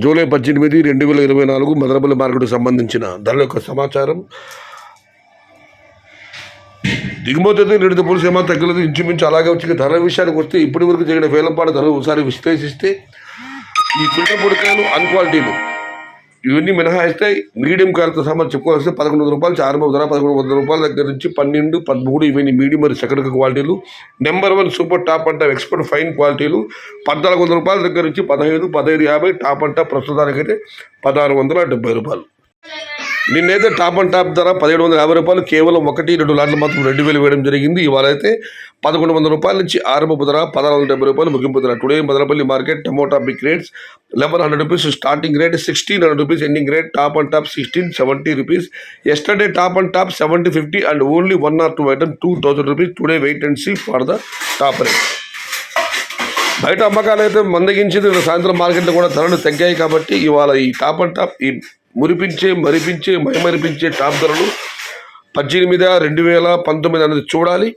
July 18, 2024 Madanapalle మార్కెట్కు సంబంధించిన ధరల యొక్క సమాచారం. దిగుమతి అయితే నిడిత పులుసు ఏమో తగ్గలేదు, ఇంచుమించు అలాగే వచ్చి ధరల విషయానికి వస్తే ఇప్పటి వరకు జరిగిన వేలంపాట ధరలు ఒకసారి విశ్లేషిస్తే ఈ కుంట పొడికాయలు అన్క్వాలిటీలు ఇవన్నీ మినహాయిస్తే మీడియం కాయలతో సమానం చెప్పుకోవాల్సి 1100 రూపాయలు ఆరంభ ధర, 1100 రూపాయల దగ్గర నుంచి 12, 13 ఇవన్నీ మీడియం మరియు సెకండ్ క్వాలిటీలు. నెంబర్ 1 సూపర్ టాప్ అంట ఎక్స్పర్ట్ ఫైన్ క్వాలిటీలు 1400 రూపాయల దగ్గర నుంచి 15, 1550 టాప్ అంట ప్రస్తుతానికైతే 1670 రూపాయలు. నిన్నైతే టాప్ అండ్ టాప్ ధర 1750 రూపాయలు, కేవలం 1-2 లాట్లు మాత్రం 2000 వేయడం జరిగింది. ఇవాళ అయితే 1100 రూపాయల నుంచి ఆరంభపు ధర 1670 రూపాయలు ముగింపు ధర. Today Madanapalle market tomato big rates 1100 rupees starting rate, 1600 rupees ending rate. Top and top 1670 rupees. Yesterday top and top 7050 and only 1 or 2 item 2000 rupees. Today wait and see for the top rate. బయట అమ్మకాలు అయితే మందగించింది, సాయంత్రం మార్కెట్లో కూడా ధరలు తగ్గాయి. కాబట్టి ఇవాళ ఈ టాప్ అండ్ టాప్ ఈ మైమరిపించే టాప్ ధరలు 18, 2019 అనేది చూడాలి.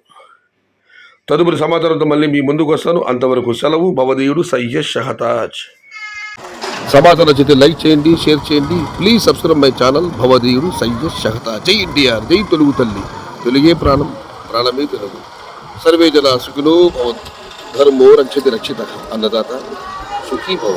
తదుపరి సమాచారంతో మళ్ళీ మీ ముందుకు వస్తాను. అంతవరకు సెలవు. భవదీయుడు సయ్యద్ షహతాజ్. సమాచారం నచ్చితే లైక్ చేయండి, షేర్ చేయండి. ప్లీజ్ సబ్స్క్రైబ్ మై ఛానల్ భవదీయుడు సయ్యద్ షహతాజ్. జై ఎన్టీఆర్, జై తెలుగు తల్లి, తెలుగే ప్రాణం, ప్రాణమే తెలుగు. సర్వే జన సుఖినో భవంతు. ధర్మో రక్షతి రక్షిత. అన్నదాత సుఖీ భవ.